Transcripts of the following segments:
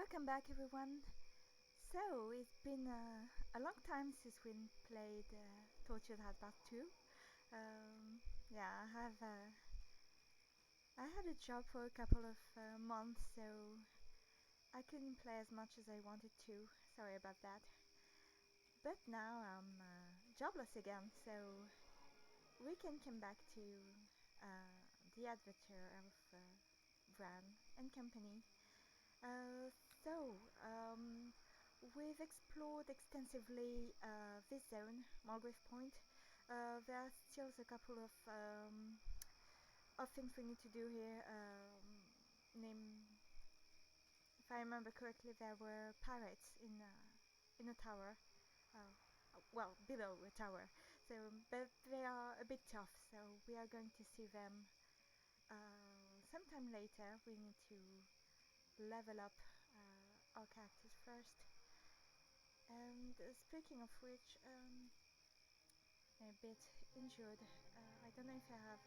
Welcome back, everyone. So it's been a long time since we played Tortured Heart Part 2. Yeah, I had a job for a couple of months, so I couldn't play as much as I wanted to. Sorry about that. But now I'm jobless again, so we can come back to the adventure of Bran and company. Uh, so, we've explored extensively this zone, Mulgrave Point. There are still a couple of things we need to do here. If I remember correctly, there were pirates in a tower. Uh, well, below a tower. So, but they are a bit tough. So we are going to see them sometime later. We need to level up our characters first. And speaking of which, I'm a bit injured. I don't know if I have.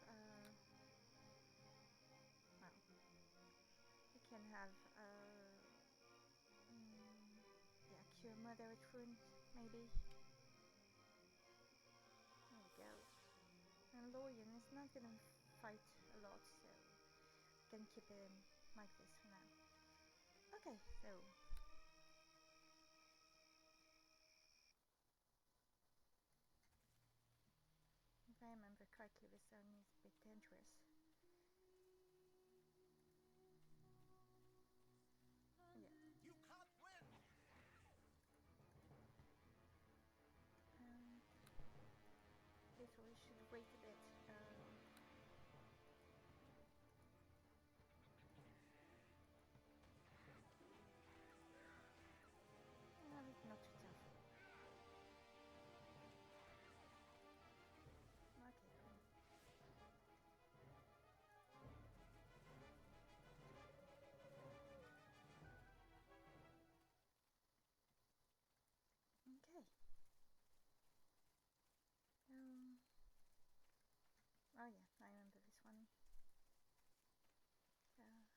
Well, we can have. Yeah, cure moderate wound, maybe. There we go. And Lorian is not gonna fight a lot, so we can keep him like this for now. Okay, so. If I remember correctly, this zone is a bit dangerous. Yeah. You can't win. Literally should wait a bit. It's not too tough. Okay, cool. Okay. Oh yeah, I remember this one. Greetings.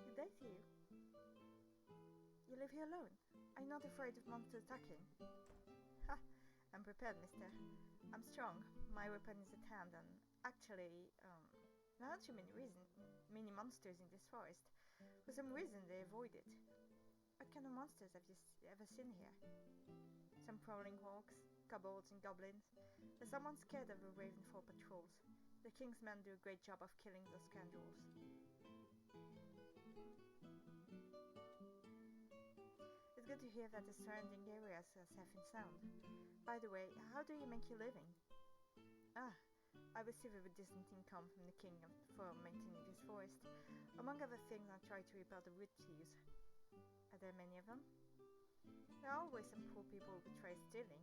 Good day to you. You live here alone? Are you not afraid of monsters attacking? Ha! I'm prepared, mister. I'm strong. My weapon is at hand, and actually, there aren't too many monsters in this forest. For some reason, they avoid it. What kind of monsters have you ever seen here? Some prowling hawks, kobolds, and goblins. There's someone scared of the Ravenfall patrols. The king's men do a great job of killing those scoundrels. It's good to hear that the surrounding areas are safe and sound. By the way, how do you make your living? Ah, I receive a decent income from the king for maintaining this forest. Among other things, I try to repair the wood thieves. Are there many of them? There are always some poor people who betray stealing.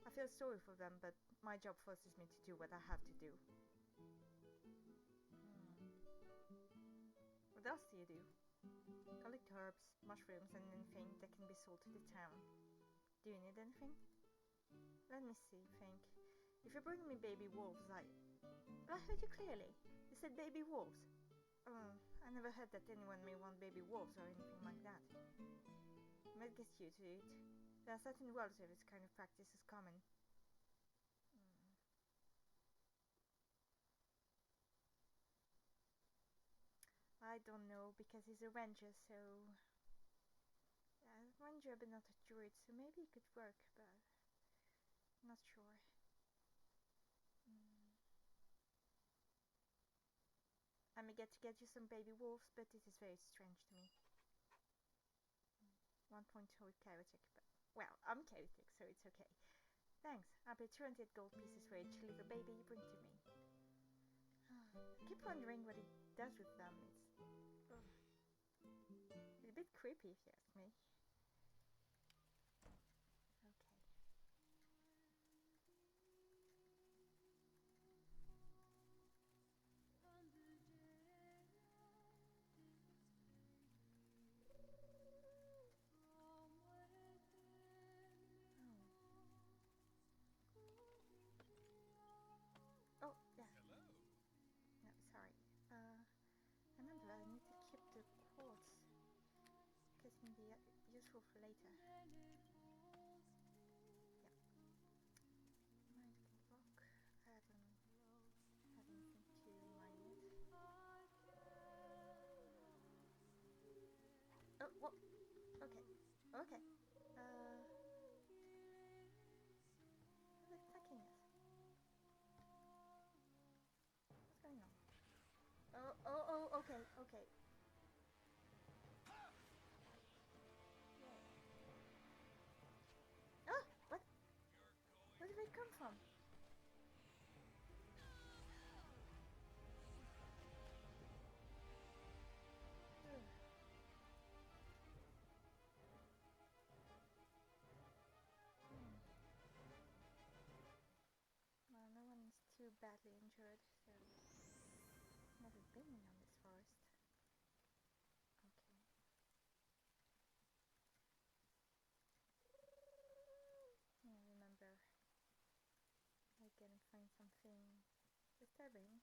I feel sorry for them, but my job forces me to do what I have to do. What else do you do? Collect herbs, mushrooms, and anything that can be sold to the town. Do you need anything? Let me see, think. If you bring me baby wolves, I heard you clearly. You said baby wolves. I never heard that anyone may want baby wolves or anything like that. You might get used to it. There are certain worlds where this kind of practice is common. I don't know, because he's a ranger, so... Yeah, a ranger but not a druid, so maybe it could work, but... Not sure. I may get you some baby wolves, but it is very strange to me. 1 point chaotic, but... Well, I'm chaotic, so it's okay. Thanks, I'll pay 200 gold pieces for each little baby you bring to me. I keep wondering what he does with them. It's a bit creepy if you ask me. useful for later. Yeah. Magical rock. I don't have anything to mine it. Oh, what? Okay. Okay. Who's attacking us? What's going on? Oh, okay, okay. Oh, what? Where did they come from? Ugh. Well, no one's too badly injured, so never been on this forest. Okay. Yeah, remember, I can find something disturbing.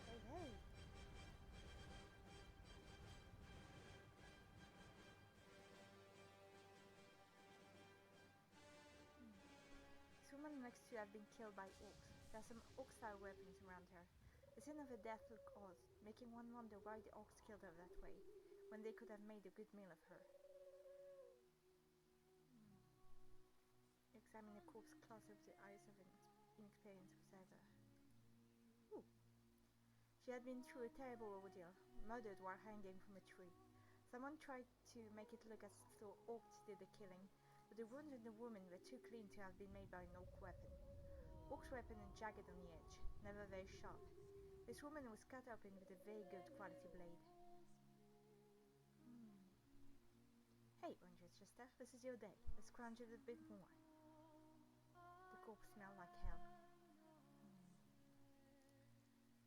Hey, hey! This woman next to you had been killed by orcs. There are some orc-style weapons around her. The scene of her death looked odd, making one wonder why the orcs killed her that way, when they could have made a good meal of her. Examine the corpse closer with the eyes of an inexperienced observer. Ooh. She had been through a terrible ordeal, murdered while hanging from a tree. Someone tried to make it look as though orcs did the killing, but the wounds in the woman were too clean to have been made by an orc weapon. Orc's weapon is jagged on the edge, never very sharp. This woman was cut open with a very good quality blade. Hey, Orange Chester, this is your day. Let's scrounge it a bit more. The corpse smelled like hell.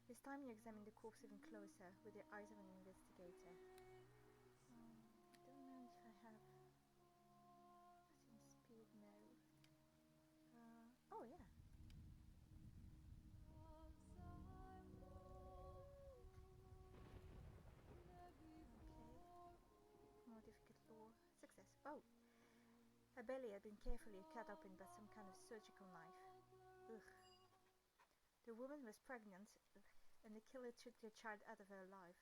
This time you examine the corpse even closer with the eyes of an investigator. I don't know if I have... Speed, no. Oh yeah. Okay. More difficult lore. Success. Oh! Her belly had been carefully cut open by some kind of surgical knife. Ugh. The woman was pregnant, and the killer took the child out of her alive.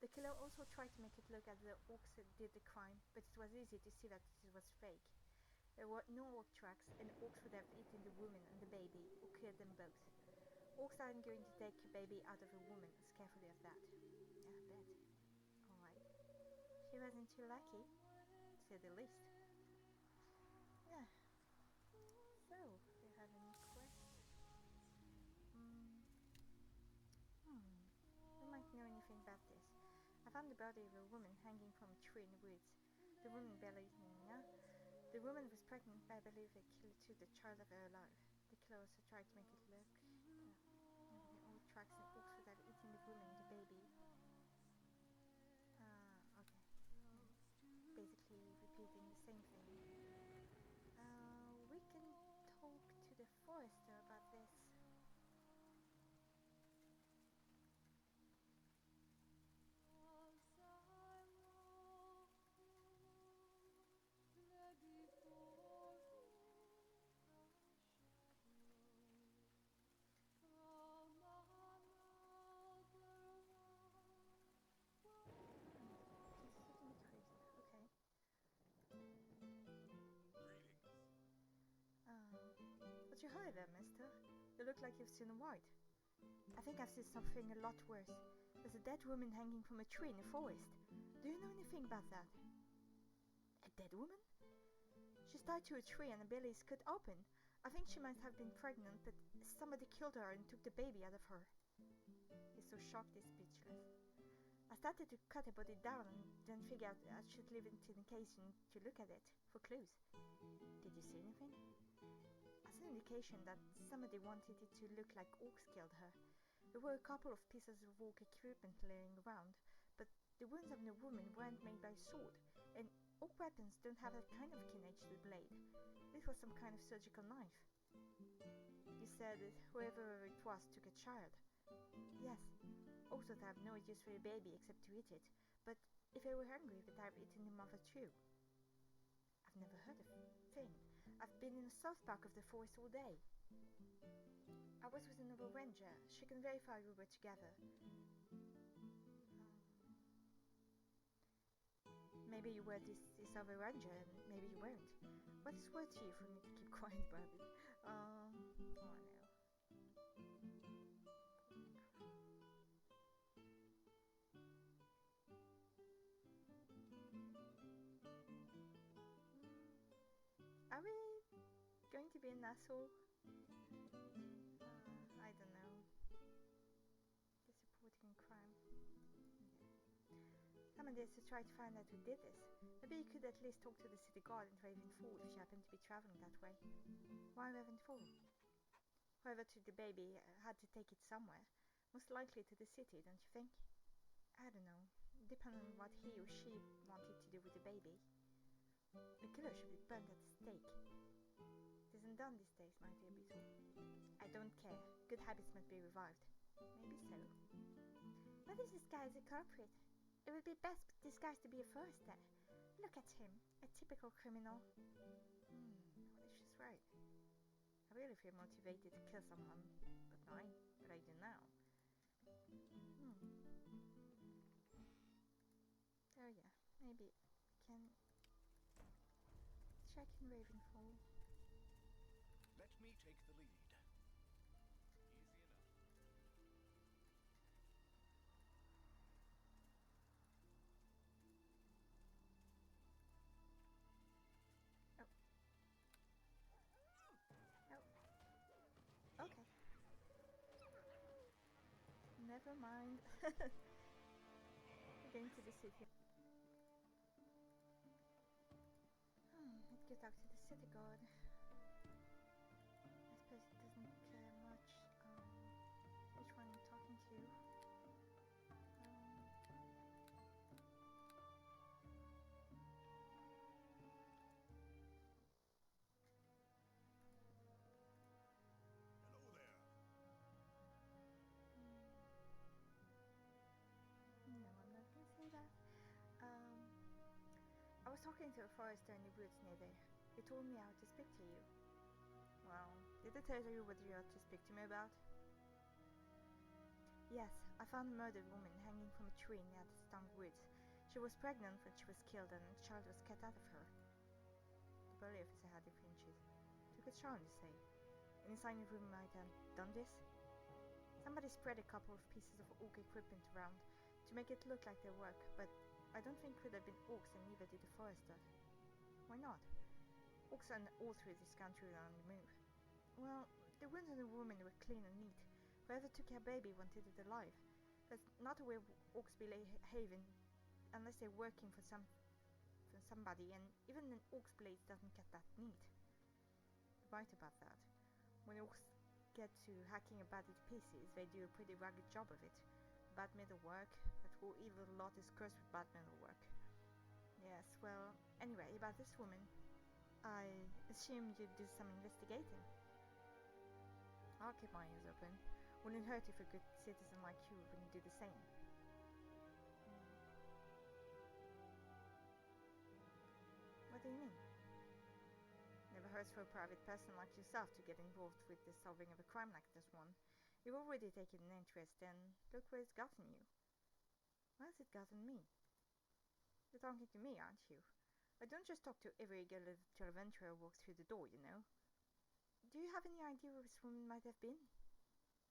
The killer also tried to make it look as the orcs did the crime, but it was easy to see that it was fake. There were no orc tracks, and orcs would have eaten the woman and the baby, or killed them both. Orcs aren't going to take a baby out of a woman as carefully as that. Yeah, I bet. Alright. She wasn't too lucky, to say the least. Yeah. So, do you have any quests? We might know anything about this. I found the body of a woman hanging from a tree in the woods. The woman The woman was pregnant, but I believe the killer took the child of her alive. The killer also tried to make it look all tracks and orcs would have eaten the woman and the baby. Okay. Basically repeating the same thing. We can talk to the forester about this. What's your hurry there, mister? You look like you've seen a white. I think I've seen something a lot worse. There's a dead woman hanging from a tree in the forest. Do you know anything about that? A dead woman? She's tied to a tree and her belly is cut open. I think she might have been pregnant, but somebody killed her and took the baby out of her. He's so shocked he's speechless. I started to cut her body down and then figured I should leave it in case you need to look at it for clues. Did you see anything? I saw an indication that somebody wanted it to look like orcs killed her. There were a couple of pieces of orc equipment laying around, but the wounds of the woman weren't made by a sword, and orc weapons don't have that kind of keen edge to the blade. This was some kind of surgical knife. You said that whoever it was took a child. Yes, orcs would have no use for a baby except to eat it, but if I were hungry, would I have eaten your mother too? I've never heard of thing. I've been in the south park of the forest all day. I was with a Neverwinter. She can verify we were together. Maybe you were this other ranger, and maybe you weren't. What is worth to you for me to keep quiet about it? Oh no. Are we going to be an asshole? I don't know. They're supporting crime. Someone needs to try to find out who did this. Maybe you could at least talk to the city guard in Ravenfall if you happen to be traveling that way. Why Ravenfall? Whoever took the baby had to take it somewhere. Most likely to the city, don't you think? I don't know. Depending on what he or she wanted to do with the baby. The killer should be burned at the stake. It isn't done these days, my dear Beetle. I don't care. Good habits must be revived. Maybe so. What if this guy is a culprit? It would be best disguised to be a forester. Look at him, a typical criminal. Well, she's right. I really feel motivated to kill someone, but I do now. Oh yeah, maybe can check in Ravenfall. Let me take the lead. Easy enough. Oh. Okay. Never mind. We're going to the city. Let's go talk to the city guard. I suppose it doesn't care much which one you're talking to. Hello there. No, I'm not going to say that. I was talking to a forester in the woods near there. He told me how to speak to you. Well, did he tell you what you had to speak to me about? Yes, I found a murdered woman hanging from a tree near the Stung Woods. She was pregnant when she was killed and a child was cut out of her. The bully officer had the flinches. Took a charm, you say? Any sign of who might have done this? Somebody spread a couple of pieces of orc equipment around to make it look like their work, but I don't think it could have been orcs, and neither did the forester. Why not? Orcs are all through this country on the move. Well, the wounds on the woman were clean and neat. Whoever took her baby wanted it alive. That's not the way orcs behave unless they're working for somebody, and even an orc's blade doesn't get that neat. You're right about that. When orcs get to hacking a body to pieces, they do a pretty rugged job of it. Bad metal work. That whole evil lot is cursed with bad metal work. Yes, well, anyway, about this woman, I assume you'd do some investigating. I'll keep my ears open. Wouldn't hurt if a good citizen like you wouldn't do the same. What do you mean? Never hurts for a private person like yourself to get involved with the solving of a crime like this one. You've already taken an interest, and look where it's gotten you. Where has it gotten me? You're talking to me, aren't you? I don't just talk to every girl adventurer who walks through the door, you know. Do you have any idea where this woman might have been?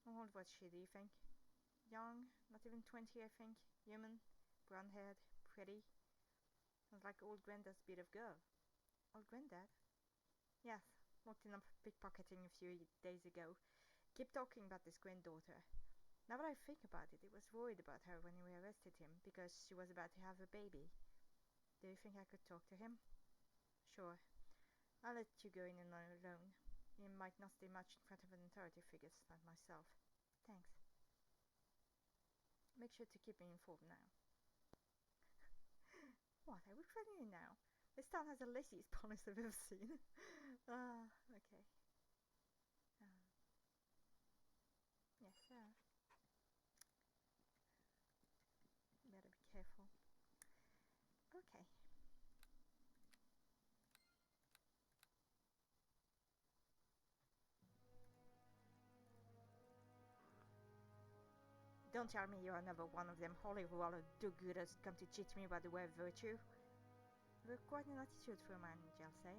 How old was she, do you think? Young, not even 20, I think. Human, brown-haired, pretty. Sounds like old Granddad's bit of girl. Old Granddad? Yes, locked in up pickpocketing a few days ago. Keep talking about this granddaughter. Now that I think about it, was worried about her when we arrested him, because she was about to have a baby. Do you think I could talk to him? Sure. I'll let you go in alone. You might not stay much in front of an authority figure like myself. Thanks. Make sure to keep me informed now. What? Are we friendly now? This town has the laziest police I've ever seen. Okay. Yes, sir. Better be careful. Okay. Don't tell me you're another one of them holy roller do-gooders come to teach me about the way of virtue. You've quite an attitude for a man, I'll say.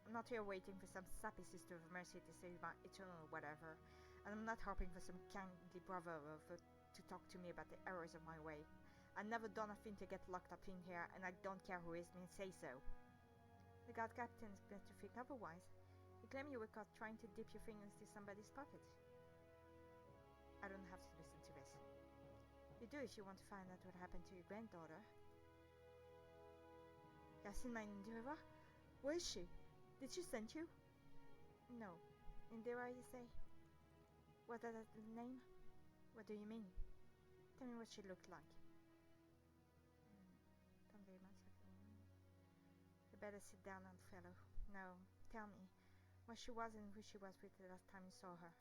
I'm not here waiting for some sappy sister of mercy to save my eternal whatever, and I'm not hoping for some kindly brother to talk to me about the errors of my way. I've never done a thing to get locked up in here, and I don't care who is me, say so. The guard captain's better to think otherwise. You claim you were caught trying to dip your fingers into somebody's pocket. I don't have to listen to this. You do if you want to find out what happened to your granddaughter. Yasin Indira? Where is she? Did she send you? No. Indira, you say? What is that name? What do you mean? Tell me what she looked like. Don't very much like the name. You better sit down, old fellow. No, tell me what she was and who she was with the last time you saw her.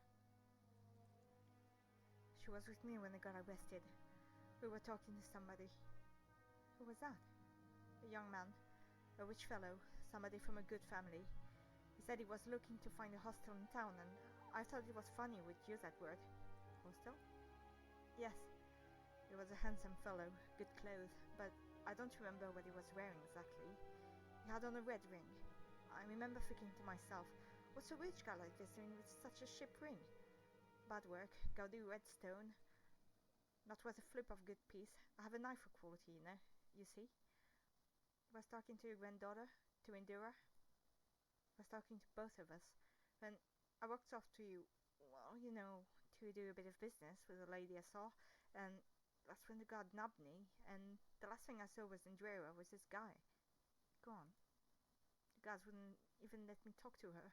She was with me when I got arrested. We were talking to somebody. Who was that? A young man. A rich fellow. Somebody from a good family. He said he was looking to find a hostel in town, and I thought it was funny we'd use that word. Hostel? Yes. He was a handsome fellow, good clothes, but I don't remember what he was wearing exactly. He had on a red ring. I remember thinking to myself, what's a rich guy like this doing with such a ship ring? Bad work, gaudy red stone. Not worth a flip of good piece. I have an eye for quality, you see. I was talking to your granddaughter, to Indira. I was talking to both of us. When I walked off to you, well, to do a bit of business with a lady I saw, and that's when the guard nabbed me, and the last thing I saw was Indira, was this guy. Go on. The guards wouldn't even let me talk to her.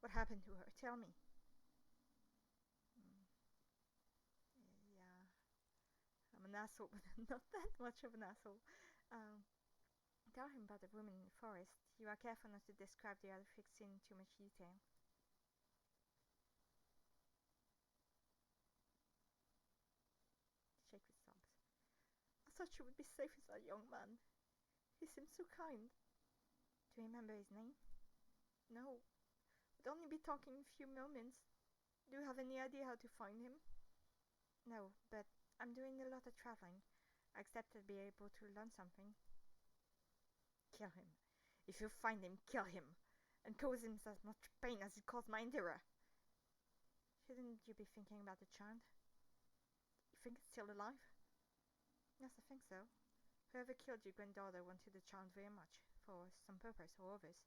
What happened to her? Tell me. Yeah. I'm an asshole, but not that much of an asshole. Tell him about the woman in the forest. You are careful not to describe the other fixed in too much detail. Shake with sobs. I thought you would be safe with that young man. He seemed so kind. Do you remember his name? No. We'd only be talking a few moments. Do you have any idea how to find him? No, but I'm doing a lot of traveling. I expect to be able to learn something. Kill him. If you find him, kill him. And cause him as much pain as it caused my Indira. Shouldn't you be thinking about the child? You think it's still alive? Yes, I think so. Whoever killed your granddaughter wanted the child very much, for some purpose or others.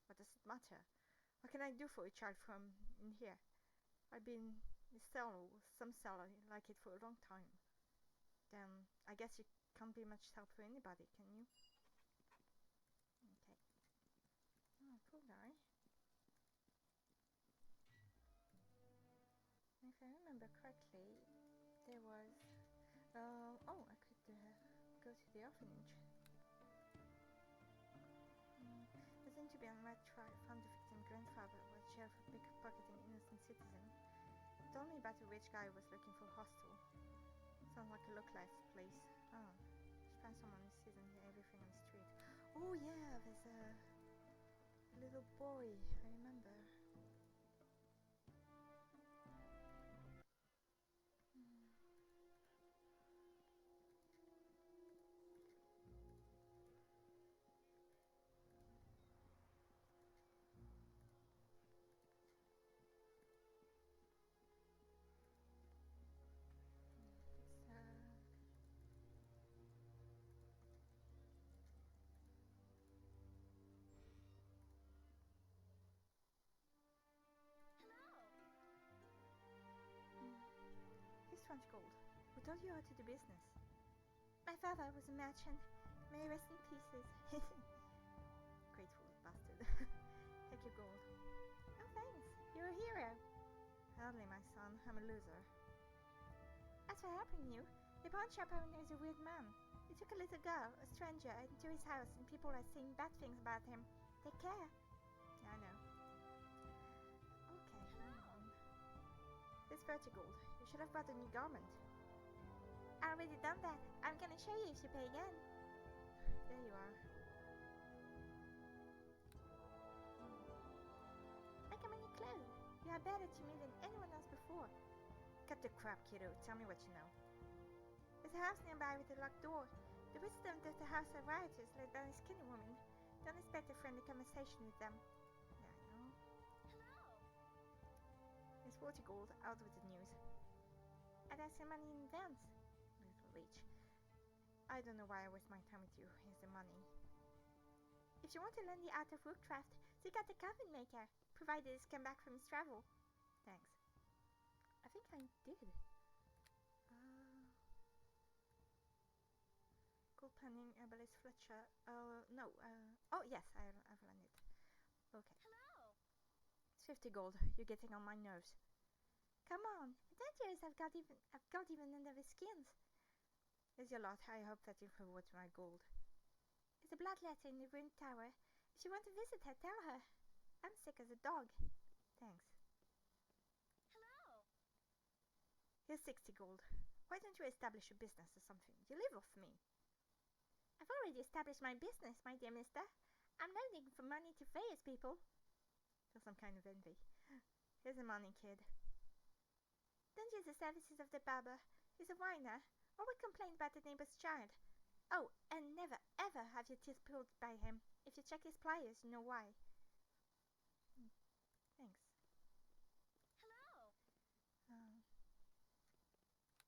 What does it matter? What can I do for a child from in here? I've been in a cell or some cell like it for a long time. Then I guess you can't be much help for anybody, can you? Okay. Oh, poor guy. If I remember correctly, there was... I could go to the orphanage. There seemed to be a red trial found the victim's grandfather was jailed for pickpocketing innocent citizen. It told me about a rich guy who was looking for a hostel. Sounds like a lookalike place. Oh, she found someone who sees and hears everything on the street. Oh yeah, there's a little boy, I remember. He's 20 gold. Who taught you how to do business? My father was a merchant. May he rest in pieces. Grateful bastard. Take your gold. Oh, thanks. You're a hero. Hardly, my son. I'm a loser. As for helping you, the pawn shop owner is a weird man. He took a little girl, a stranger, into his house, and people are saying bad things about him. Take care. I know. Okay, hang on. This 30 gold. You should have bought a new garment. I already done that. I'm gonna show you if you pay again. There you are. Like a mini clue. You are better to me than anyone else before. Cut the crap, kiddo. Tell me what you know. There's a house nearby with a locked door. The wisdom of the house of rioters led by a skinny woman. Don't expect a friendly conversation with them. Yeah, I know. Hello. Here's 40 gold. Out with the news. And I some money in advance. Little leech. I don't know why I waste my time with you. Here's the money. If you want to learn the art of woodcraft, seek out the coffin maker, provided he's come back from his travel. Thanks. I think I did. Gold panning, herbalist Fletcher. No. Oh yes, I've learned it. Okay. Hello. It's 50 gold. You're getting on my nerves. Come on, adventurers have got even under the skins. Here's your lot. I hope that you've rewarded my gold. There's a blood letter in the ruined tower. If you want to visit her, tell her. I'm sick as a dog. Thanks. Hello. Here's 60 gold. Why don't you establish a business or something? You live off me. I've already established my business, my dear mister. I'm not looking for money to various people. Feel some kind of envy. Here's the money, kid. Don't use the services of the barber. He's a whiner. Always complain about the neighbor's child. Oh, and never ever have your teeth pulled by him. If you check his pliers, you know why. Thanks. Hello. I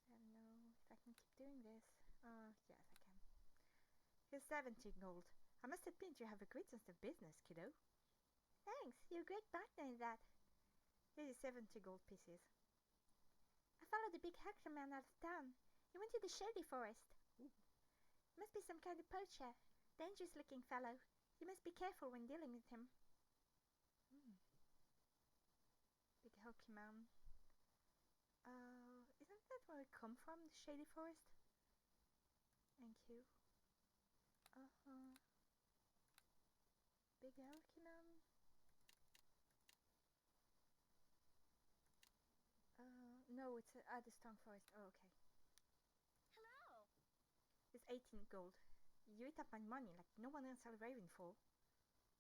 don't know if I can keep doing this. Yes, I can. Here's 70 gold. I must admit you have a great sense of business, kiddo. Thanks, you're a great partner in that. Here's 70 gold pieces. I followed the big hacker man out of town. He went to the shady forest. Ooh. Must be some kind of poacher. Dangerous looking fellow. You must be careful when dealing with him. Big hulky man. Isn't that where we come from? The shady forest? Thank you. Big hulky man. No, it's the strong forest. Oh, okay. Hello. It's 18 gold. You eat up my money like no one else at Ravenfall.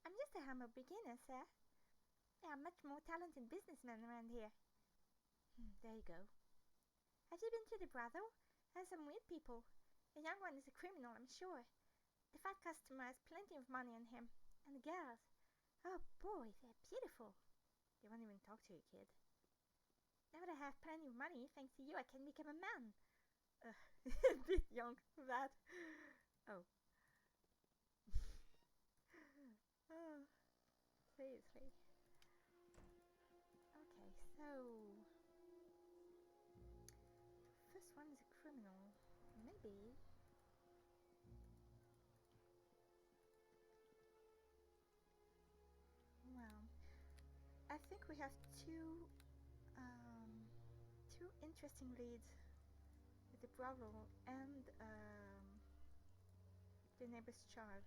I'm just a humble beginner, sir. There are much more talented businessmen around here. There you go. Have you been to the brothel? There's some weird people. The young one is a criminal, I'm sure. The fat customer has plenty of money on him. And the girls. Oh boy, they're beautiful. They won't even talk to you, kid. Now that I have plenty of money, thanks to you, I can become a man. A bit young for that. Oh. Oh. Seriously. Okay, so... First one is a criminal. Maybe... Well... I think we have two interesting leads. With the brothel and the neighbor's child.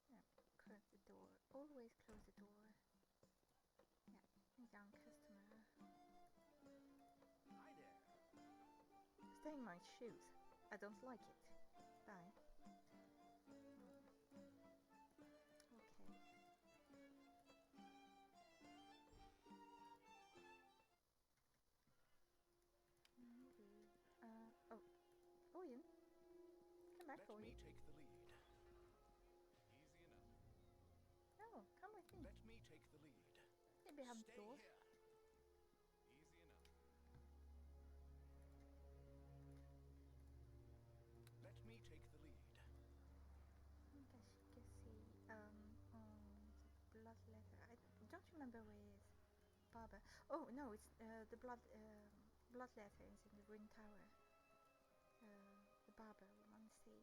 Yeah, close the door. Always close the door. Yeah, young customer. Hi there. Stay in my shoes. I don't like it. Bye. Oh, Ian. Come back, Let me Ian. take the lead. Easy enough. No, come with me. Let me take the lead. Stay behind the Stay door. here. Easy enough. Let me take the lead. I think I should go see the blood letter. I don't remember where it is. Barber. Oh no, it's the blood letter is in the ruined tower. The barber we want to see.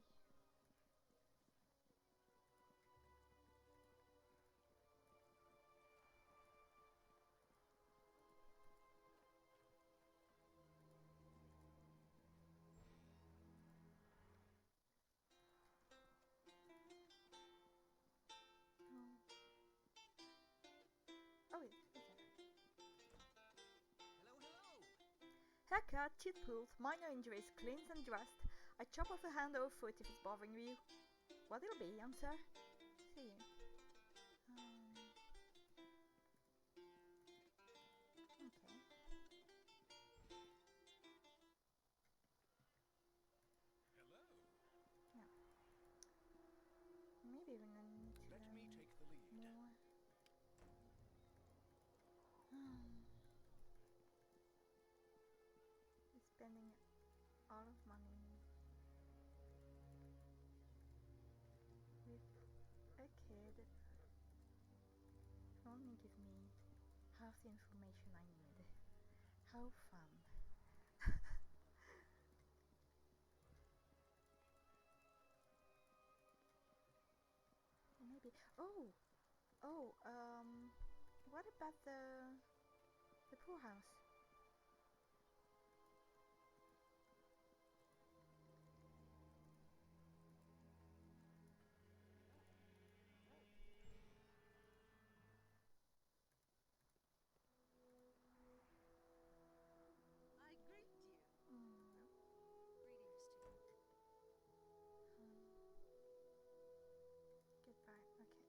Oh, Fracas, teeth pulled, minor injuries, cleansed and dressed. I chop off a hand or a foot if it's bothering you. What it'll be, young sir? See. Okay. Hello. Yeah. Maybe we're gonna need to Let me learn take the lead. more. He's spending all of money with a kid who only give me half the information I need. How fun. Maybe. Oh, what about the poorhouse? I greet you. No. Greetings to you. Goodbye. Okay.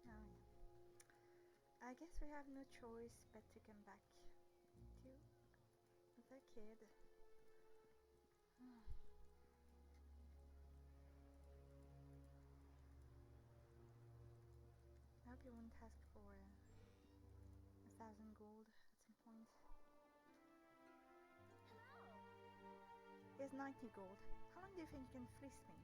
Oh yeah. I guess we have no choice but to come back to the kid. I hope you won't ask for 1,000 gold at some point. Hello. Here's 90 gold. How long do you think you can fleece me?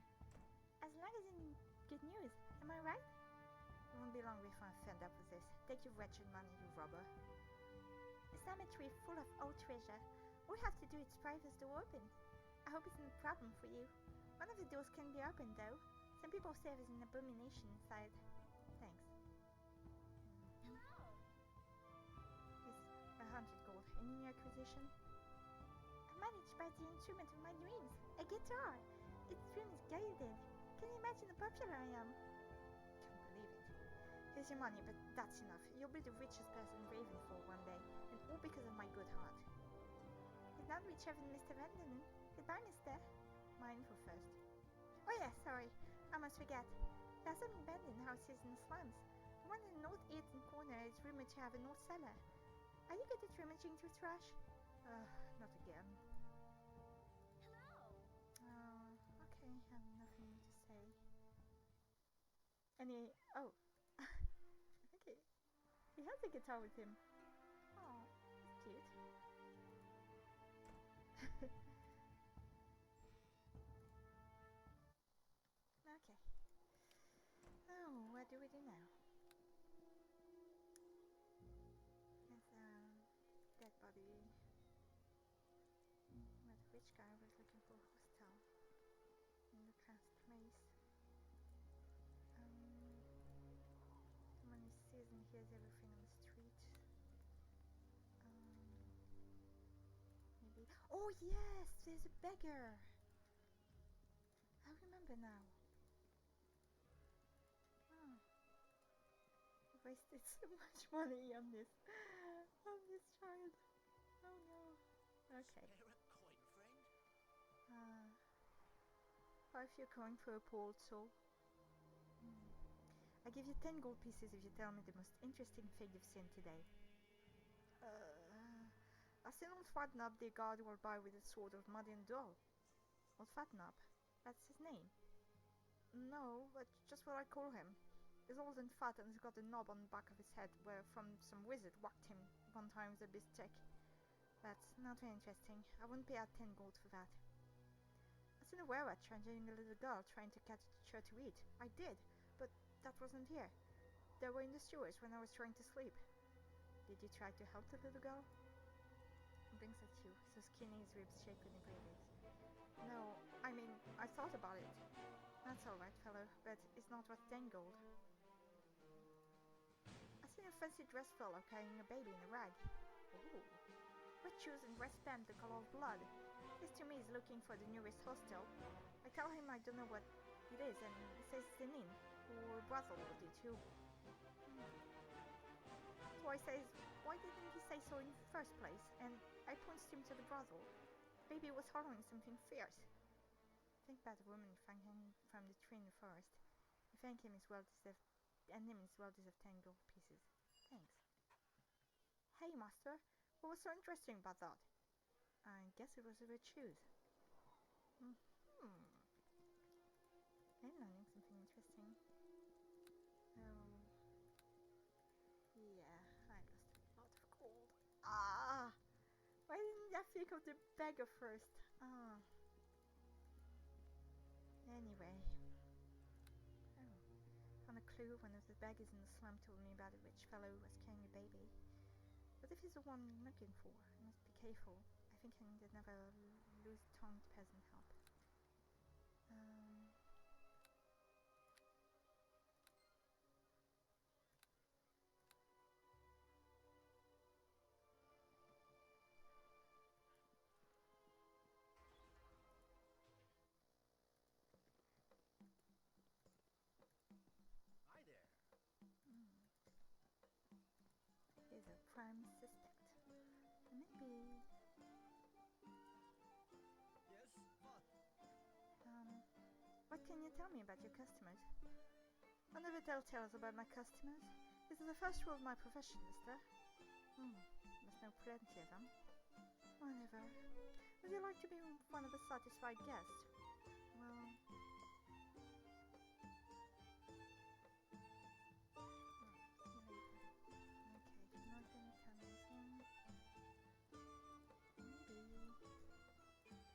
As long as you need good news, am I right? It won't be long before I'm fed up with this. Take your wretched money, you robber. A cemetery full of old treasure. All we have to do is pry this door open. I hope it's no problem for you. One of the doors can be opened, though. Some people say there's an abomination inside. Thanks. Hello. It's 100 gold. Any new acquisition? I managed by the instrument of my dreams. A guitar. Its string is gilded. Can you imagine how popular I am? Can't believe it. Here's your money, but that's enough. You'll be the richest person in Ravenfall one day, and all because of my good heart. Did not reach heaven, Mr. Vandernon. Goodbye, mister. My info first. Oh yeah, sorry. I must forget. There are some abandoned houses in the slums. The one in the northeastern corner is rumored to have an old cellar. Are you good at rummaging through trash? Not again. Hello. Oh, okay, I have nothing to say. Any. Oh. Okay. He has a guitar with him. Oh, that's cute. Okay. Oh, what do we do now? There's a dead body. Where the rich guy was looking for a hostel in the past place. Someone who sees and hears everything on the street. Maybe. Oh yes, there's a beggar. I remember now. Oh, I wasted so much money on this child. Oh no. Okay. Spare a coin, friend? 5 coin for a poor soul. I give you 10 gold pieces if you tell me the most interesting thing you've seen today. I've seen old Fatnub, the guard walk by with a sword of mud and dull. Old Fatnub? That's his name? No, that's just what I call him. He's old and fat and he's got a knob on the back of his head where some wizard whacked him one time with a bistek. That's not very interesting. I wouldn't pay out 10 gold for that. I've seen a werewolf challenging a little girl trying to catch her to eat. I did, but that wasn't here. They were in the sewers when I was trying to sleep. Did you try to help the little girl? He blinks at you, so skinny his ribs shake when he breathes. No, I mean, I thought about it. That's alright, fellow, but it's not worth 10 gold. I seen a fancy dressed fellow carrying a baby in a rag. Ooh. Red shoes and red band the color of blood. This to me is looking for the nearest hostel. I tell him I don't know what it is, and he says it's an inn, or a brothel will do too. So I says, why didn't he say so in the first place? And I points him to the brothel. Baby was hollering something fierce. Think about the woman hanging from the tree in the forest. You thank him is well deserved, and him is well deserved 10 gold pieces. Thanks. Hey, master, what was so interesting about that? I guess it was about shoes. I'm learning something interesting. Yeah, I lost a lot of gold. Why didn't I think of the beggar first? Anyway. Found a clue. One of the beggars in the slum told me about a rich fellow who was carrying a baby. But if he's the one I'm looking for, I must be careful. I think I need another loose-tongued peasant help. Hi there. He's a prime suspect. Maybe. Yes, what? What can you tell me about your customers? I never tell tales about my customers. This is the first rule of my profession, mister. Must know plenty of them. Whatever. Would you like to be one of the satisfied guests? Well... see you later. Okay, if you're not gonna tell me anything... maybe... no. Cook?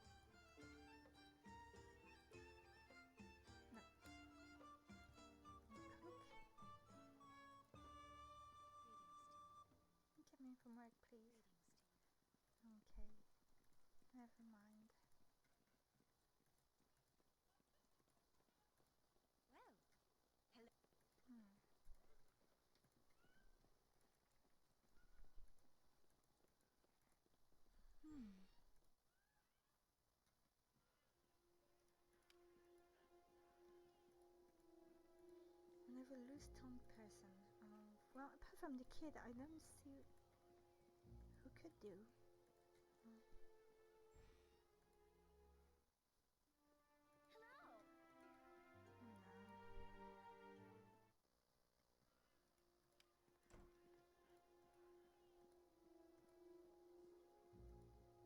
Get me from work, please. Okay. Never mind. Well, hello. Another loose-tongued person. Well, apart from the kid, I don't see who could do. Hello. No.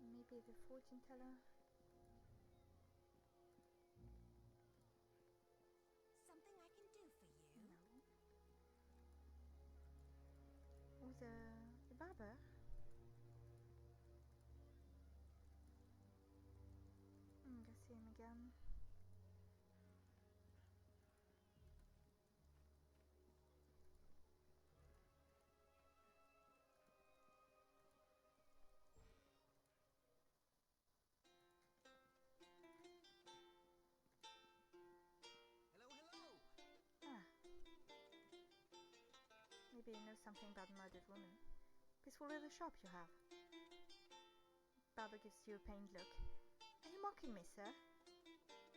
Maybe the fortune teller? Something I can do for you? No. Or the barber? Go see him again. Hello. Maybe you know something about murdered woman. Peaceful little shop you have. Barber gives you a pained look. Are you mocking me, sir?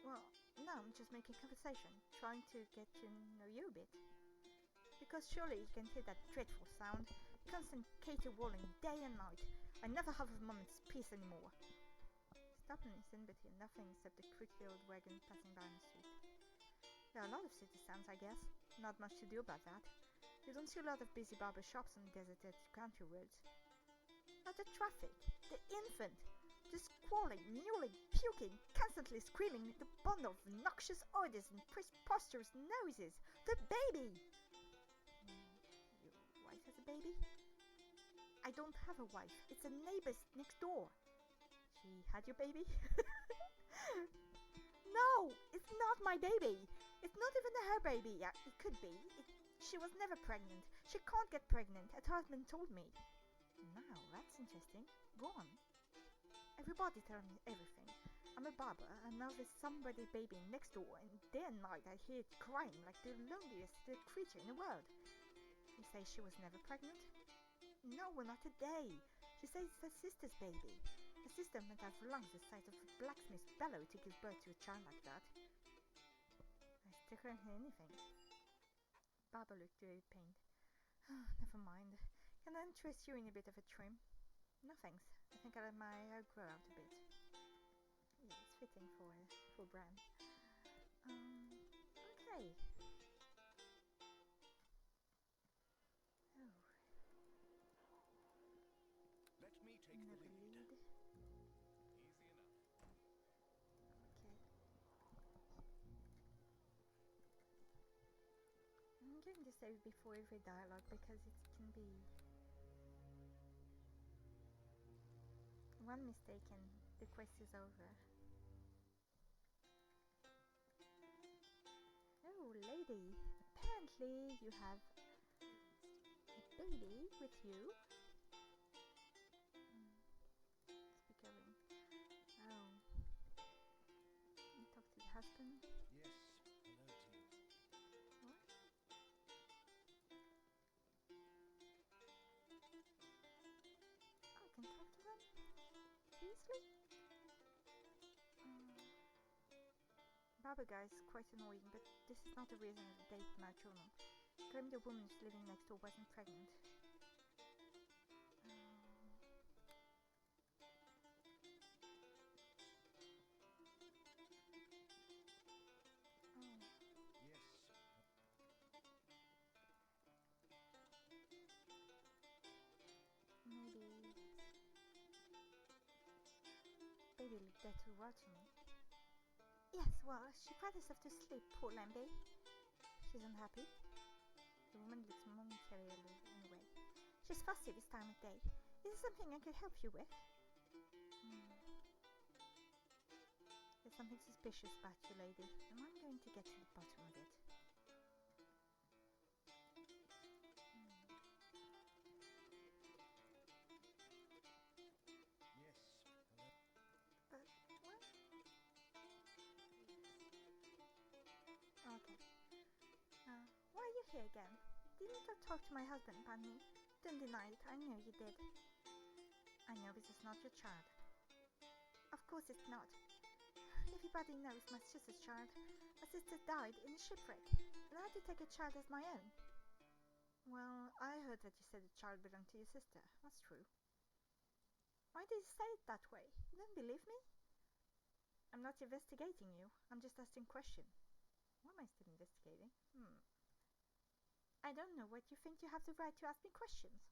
Well, no, I'm just making conversation, trying to get to know you a bit. Because surely you can hear that dreadful sound, constant caterwauling day and night. I never have a moment's peace anymore. Stop and listen, but hear nothing except the creaky old wagon passing by on the street. There are a lot of city sounds, I guess. Not much to do about that. You don't see a lot of busy barber shops on deserted country roads. Not the traffic, the infant, just squalling, mewling, puking, constantly screaming, the bundle of noxious odors and preposterous noises. The baby! Your wife has a baby? I don't have a wife. It's a neighbor's next door. She had your baby? No! It's not my baby! It's not even her baby. Yeah, it could be. She was never pregnant. She can't get pregnant. Her husband told me. Now, that's interesting. Go on. Everybody tells me everything. I'm a barber, and now there's somebody baby next door, and day and night I hear it crying like the loneliest creature in the world. You say she was never pregnant? No, not a day. She says it's her sister's baby. Her sister went out for lungs the sight of a blacksmith's bellow to give birth to a child like that. I still can't hear anything. Baba looked very pained. Never mind. Can I interest you in a bit of a trim? No thanks. I think I'll let my hair grow out a bit. Yeah, it's fitting for Bran. Okay. Oh. Let me take Never the lead. lead. Easy enough. Okay. I'm going to save before every dialogue because it can be one mistake and the quest is over. Oh, lady, apparently you have a baby with you. Let's be going. Oh. You talk to the husband. Yes, hello to you. What? I can talk to them easily. Baba guy is quite annoying, but this is not a reason to date my children. Claimed the woman who's living next door wasn't pregnant. Yes. Maybe baby looked dead too raw to me. Yes, well, she cried herself to sleep, poor Lambe. She's unhappy. The woman looks momentarily anyway. She's fussy this time of day. Is there something I could help you with? There's something suspicious about you, lady, and I'm going to get to the bottom of it. Yes, hello. But what? Okay. Why are you here again? Didn't you talk to my husband about me? Don't deny it, I know you did. I know this is not your child. Of course it's not. Everybody knows my sister's child. My sister died in a shipwreck, and I had to take a child as my own. Well, I heard that you said the child belonged to your sister. That's true. Why did you say it that way? You don't believe me? I'm not investigating you. I'm just asking questions. Why am I still investigating? I don't know what you think you have the right to ask me questions.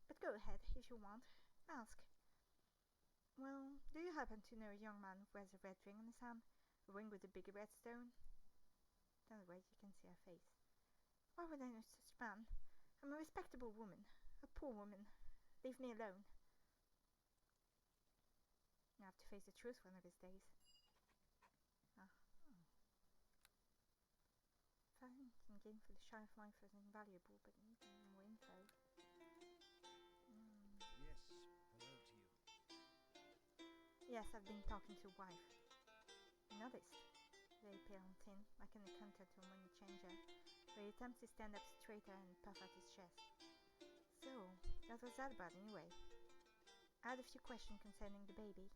But go ahead, if you want. Ask. Well, do you happen to know a young man who wears a red ring on his hand? A ring with a big red stone? Don't wait, you can see her face. Why would I know such a man? I'm a respectable woman. A poor woman. Leave me alone. You have to face the truth one of these days. Finding gain for the shy of life is invaluable, but need more info. Yes, hello to you. Yes, I've been talking to a wife. You noticed? Very pale and thin, like an accountant or money changer, but he attempts to stand up straighter and puff out his chest. So, what was that about anyway? I had a few questions concerning the baby.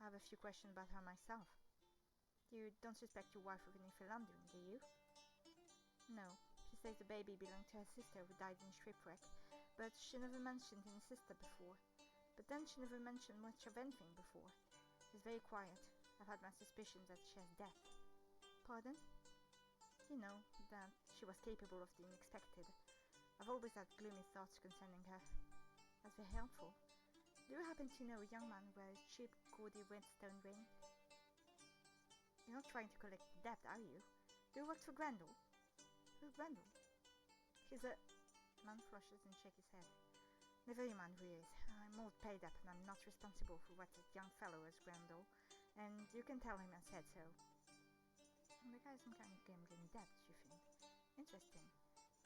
I have a few questions about her myself. You don't suspect your wife of any philandering, do you? No, she says the baby belonged to her sister who died in a shipwreck, but she never mentioned any sister before. But then she never mentioned much of anything before. She's very quiet. I've had my suspicions that she has death. Pardon? You know, that she was capable of the unexpected. I've always had gloomy thoughts concerning her. That's very helpful. Do you happen to know a young man who wears a cheap, gaudy red stone ring? You're not trying to collect the debt, are you? Do you work for Grendel? Who's Grendel? He's a... Man flushes and shakes his head. Never mind who he is. I'm all paid up and I'm not responsible for what that young fellow is, Grendel. And you can tell him I said so. And the guy's some kind of gambling debt, you think? Interesting.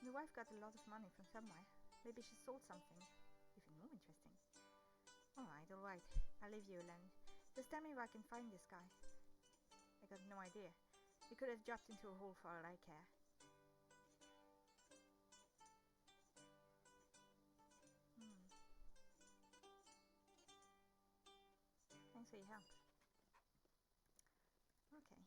And the wife got a lot of money from somewhere. Maybe she sold something. Even more interesting. Alright. I'll leave you alone. Just tell me where I can find this guy. I got no idea. He could have dropped into a hole for all I care. say help. Okay.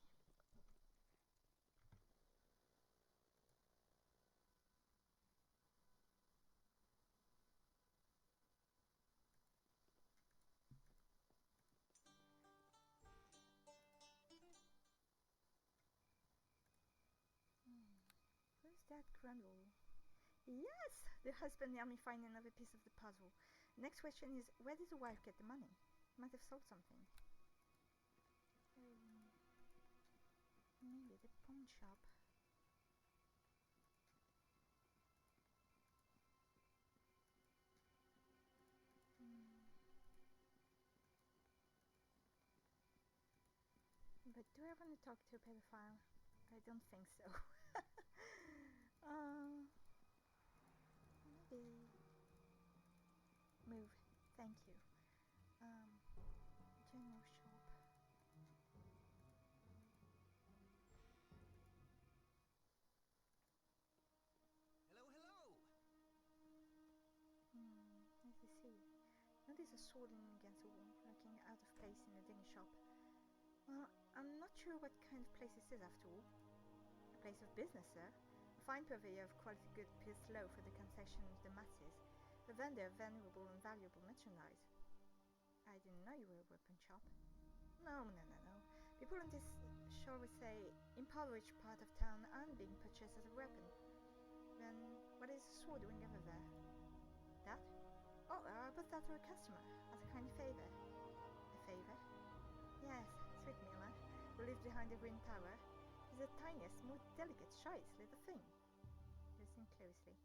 Who's that Grundle? Yes! The husband helped me find another piece of the puzzle. Next question is, where did the wife get the money? Might have sold something. Maybe the pawn shop. But do I want to talk to a pedophile? I don't think so. Maybe. Move. Thank you. General shop. Hello, hello! Let me see. Notice a sword leaning against a wall, looking out of place in a dinner shop. Well, I'm not sure what kind of place this is after all. A place of business, sir. A fine purveyor of quality goods pays low for the concession of the masses. A vendor of venerable and valuable merchandise. I didn't know you were a weapon shop. No. People in this, shall we say, impoverished part of town aren't being purchased as a weapon. Then, what is the sword doing over there? That? Oh, I bought that for a customer, as a kind of favor. A favor? Yes, sweet Mila, who lives behind the Green Tower, is the tiniest, most delicate, shyest little thing. Listen closely.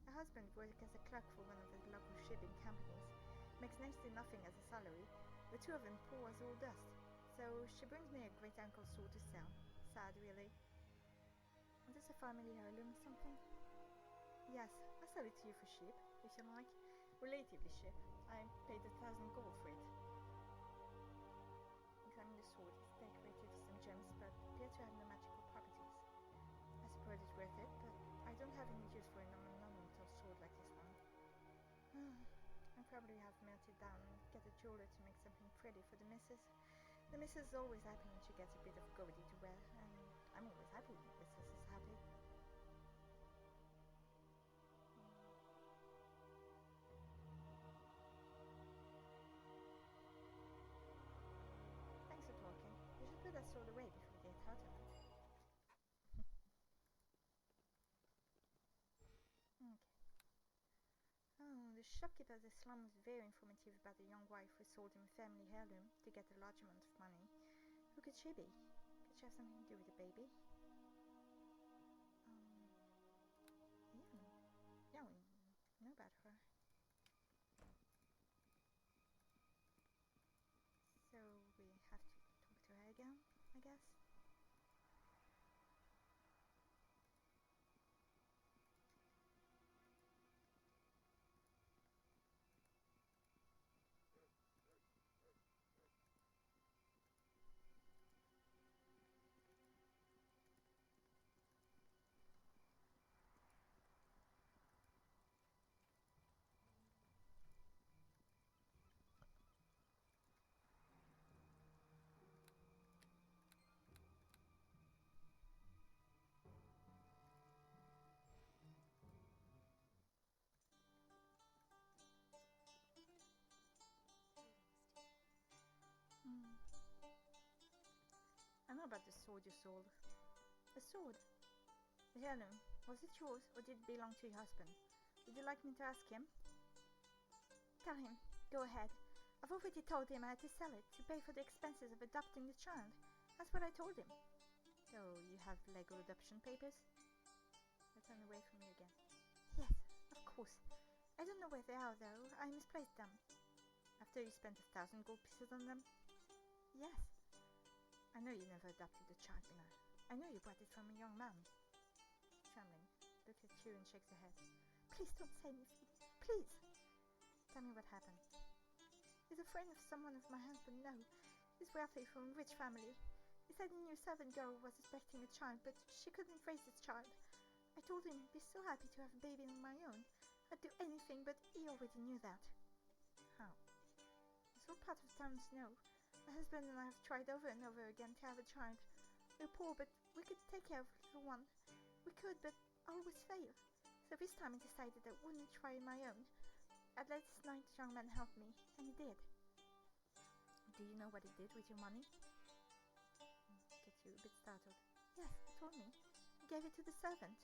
Her husband works as a clerk for one of the local shipping companies, makes next to nothing as a salary. The two of them poor as all dust, so she brings me a great-uncle's sword to sell. Sad, really. Is this a family heirloom or something? Yes, I'll sell it to you for cheap, if you like. Relatively cheap. I paid 1,000 gold for it. Examine the sword. It's decorated with some gems, but appears to have no magical properties. I suppose it's worth it, but I don't have any use for an ornamental sword like this one. I'll probably have melted down and get a jeweler to make something pretty for the missus. The missus is always happy when she gets a bit of gaudy to wear, and I'm always happy when the missus is happy. Thanks for talking. You should put that sword away before you get hurt on it. Okay. Oh, the shopkeeper at the slum was very informative about the young wife who sold him a family heirloom to get a large amount of money. Who could she be? Could she have something to do with the baby? Yeah, we know about her. So we have to talk to her again, I guess. I know about the sword you sold. A sword? The heirloom. Was it yours, or did it belong to your husband? Would you like me to ask him? Tell him. Go ahead. I've already told him I had to sell it to pay for the expenses of adopting the child. That's what I told him. So, you have legal adoption papers? I turn away from you again. Yes, of course. I don't know where they are, though. I misplaced them. After you spent 1,000 gold pieces on them? Yes. I know you never adopted the child, Mina. I know you bought it from a young man. Trembling, looks at you and shakes her head. Please don't say anything. Please. Tell me what happened. He's a friend of someone of my husband. No. He's wealthy, from a rich family. He said a new servant girl was expecting a child, but she couldn't raise this child. I told him he'd be so happy to have a baby on my own. I'd do anything, but he already knew that. How? This whole part of town know. My husband and I have tried over and over again to have a child. We're poor, but we could take care of the one. We could, but always fail. So this time I decided I wouldn't try my own. At last night, the young man helped me, and he did. Do you know what he did with your money? Gets you a bit startled. Yes, he told me. He gave it to the servant.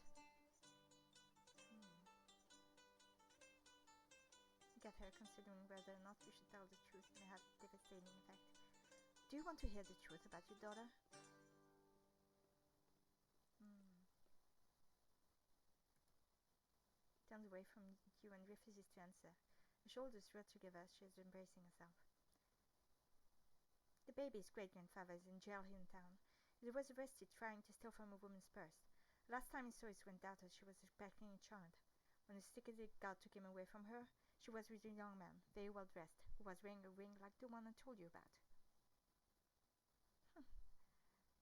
Get her considering whether or not you should tell the truth may have a devastating effect. Do you want to hear the truth about your daughter? Turns away from you and refuses to answer. Her shoulders rub together as she is embracing herself. The baby's great-grandfather is in jail here in town. He was arrested trying to steal from a woman's purse. The last time he saw his granddaughter, she was expecting a child. When the security guard took him away from her, she was with a young man, very well dressed, who was wearing a ring like the one I told you about.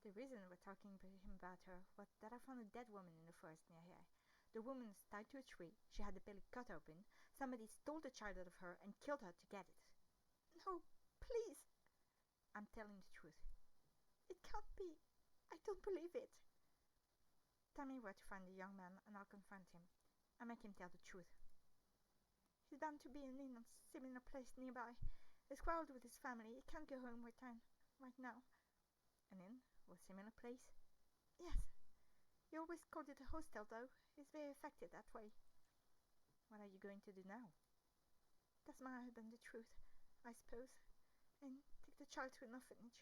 The reason we're talking to him about her was that I found a dead woman in the forest near here. The woman was tied to a tree, she had the belly cut open, somebody stole the child out of her and killed her to get it. No, please! I'm telling the truth. It can't be. I don't believe it. Tell me where to find the young man and I'll confront him. I'll make him tell the truth. He's bound to be in a similar place nearby. He's quarreled with his family. He can't go home right now. An inn or a similar place? Yes. He always called it a hostel, though. He's very effective that way. What are you going to do now? Tell my husband the truth, I suppose, and take the child to an orphanage.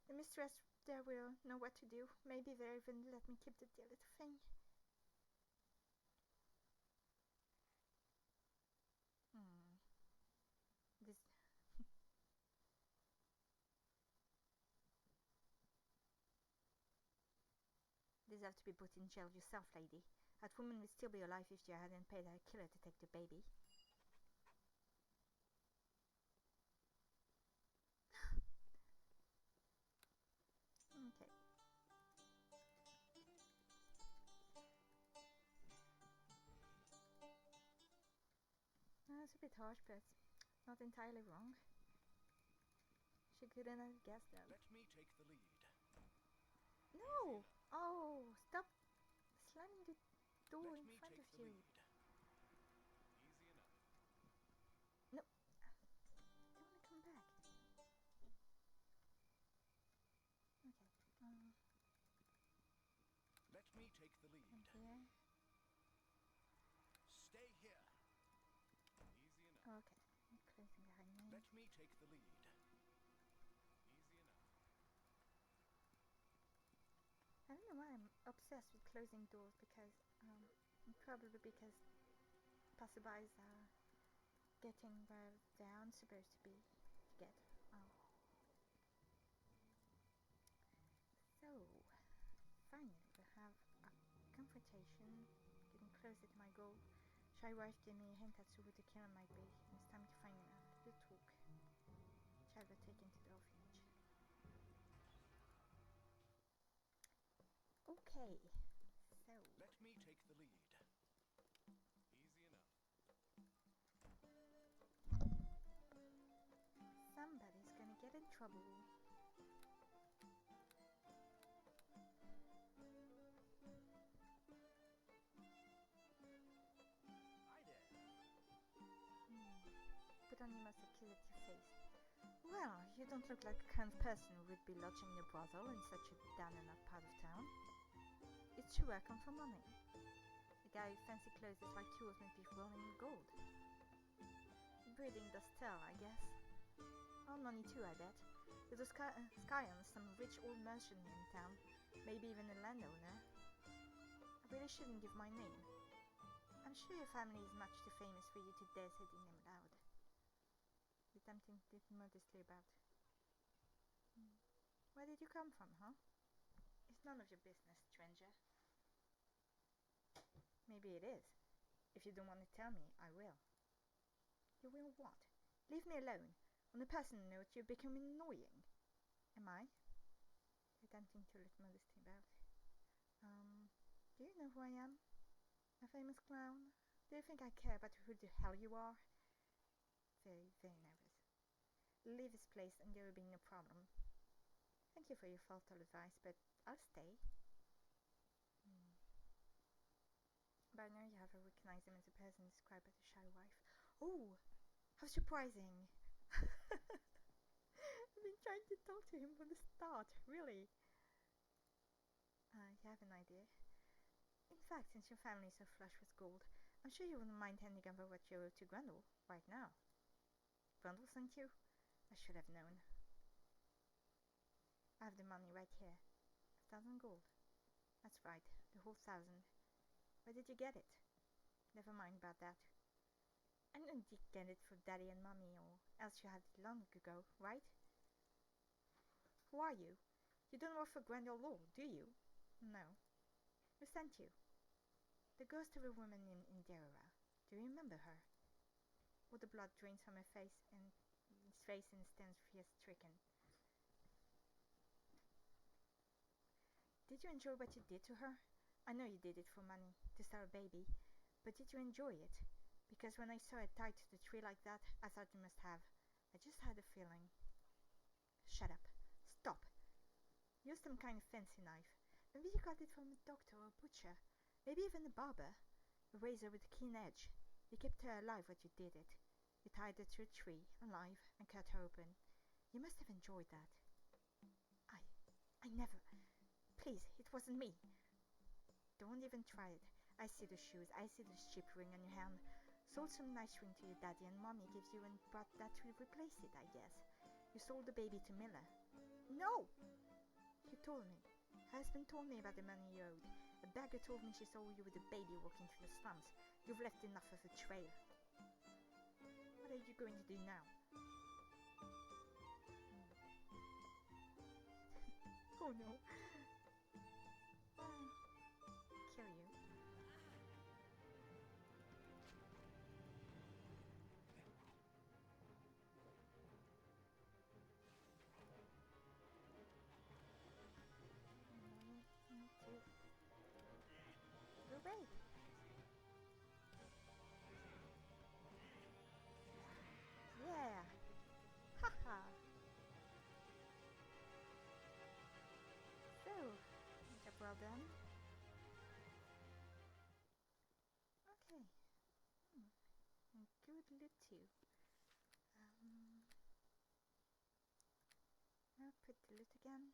The mistress there will know what to do. Maybe they'll even let me keep the dear little thing. This deserve to be put in jail yourself, lady. That woman would still be alive if you hadn't paid her killer to take the baby. Okay. That's a bit harsh, but not entirely wrong. She couldn't have guessed that. Let me take the lead. No! Oh, stop slamming the door Let in me front take of the you. lead. Easy enough. No. I want to come back. Okay. Let me take the lead. And here. Stay here. Easy enough. Okay. I'm closing behind me. Let me take the lead. Easy enough. I don't know why I'm obsessed with closing doors because, probably because passerbys are getting where they aren't supposed to be to get. So, finally we have a confrontation, getting closer to my goal. Shy wife gave me a hint as to who the killer might be, and it's time to find him out. The talk. Child were taken to the orphanage. Okay, so Let me take the lead. Easy enough. somebody's gonna get in trouble. Hi there. Put on your most accusative face. Well, you don't look like the kind of person who would be lodging in a brothel in such a down and out part of town. It's true I come for money. The guy with fancy clothes is like yours may be rolling in gold. Breeding does tell, I guess. All money too, I bet. There's a Scion, some rich old merchant here in town, maybe even a landowner. I really shouldn't give my name. I'm sure your family is much too famous for you to dare say the name aloud. Attempting to modestly about. Where did you come from, huh? It's none of your business, stranger. Maybe it is. If you don't want to tell me, I will. You will what? Leave me alone. On a personal note, you're becoming annoying. Am I? Attempting to look modestly about. Do you know who I am? A famous clown? Do you think I care about who the hell you are? Very, very nervous. leave this place and there will be no problem. Thank you for your thoughtful advice, but I'll stay. By now you have recognized him as the person described by the shy wife. Oh, how surprising! I've been trying to talk to him from the start, really. You have an idea? In fact, since your family is so flush with gold, I'm sure you wouldn't mind handing over what you owe to Grundle right now. Grundle sent you? I should have known. I have the money right here. 1,000 gold. That's right, the whole 1,000. Where did you get it? Never mind about that. I know you get it for Daddy and Mommy, or else you had it long ago, right? Who are you? You don't work for Grundle Law, do you? No. Who sent you? The ghost of a woman named Indira. Do you remember her? All the blood drains from her face, and his face and stands fear-stricken. Did you enjoy what you did to her? I know you did it for money, to start a baby, but did you enjoy it? Because when I saw it tied to the tree like that, I thought you must have. I just had a feeling. Shut up. Stop. Use some kind of fancy knife. Maybe you got it from a doctor or a butcher. Maybe even a barber. A razor with a keen edge. You kept her alive when you did it. You tied her to a tree, alive, and cut her open. You must have enjoyed that. I never... Please, it wasn't me. Don't even try it. I see the shoes. I see the ship ring on your hand. Sold some nice ring to your daddy and Mommy gives you and brought that to replace it, I guess. You sold the baby to Miller. No! You told me. Husband told me about the money you owed. A beggar told me she saw you with a baby walking through the slums. You've left enough of a trail. What are you going to do now? Oh no. Kill you. Go away. Yeah. Haha. So, job well done. Okay. Good loot too. I'll put the loot again.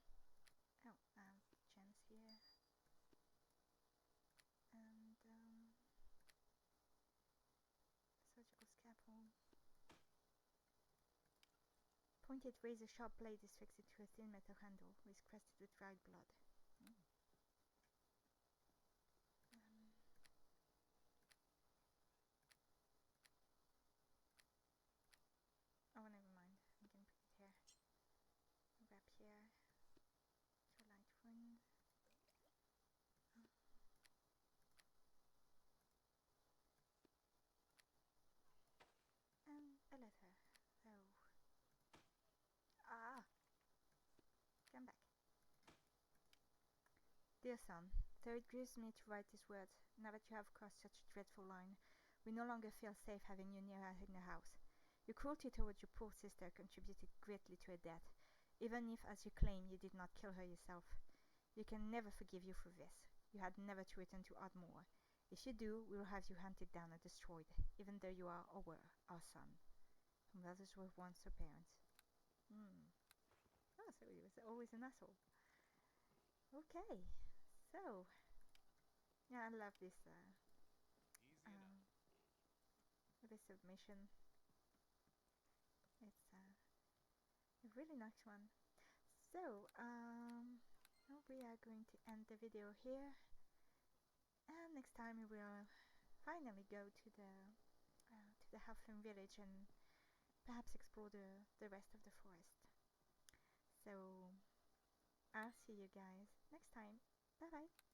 Oh, gems here. And surgical scalpel. Pointed razor sharp blade is fixed to a thin metal handle, which is crusted with dried blood. Oh, never mind. I'm gonna put it here. Wrap here. To light wound. And a letter. Oh. Come back. Dear son, though it grieves me to write these words, now that you have crossed such a dreadful line, we no longer feel safe having you near us in the house. Your cruelty towards your poor sister contributed greatly to her death, even if, as you claim, you did not kill her yourself. We can never forgive you for this. You had never to return to Ardmore. If you do, we will have you hunted down and destroyed, even though you are or were our son, whom others were once her parents. Oh, so he was always an asshole. Okay, so yeah, I love this this submission. It's a really nice one. So now we are going to end the video here, and next time we will finally go to the Halfling village and perhaps explore the rest of the forest. So I'll see you guys next time. Bye bye.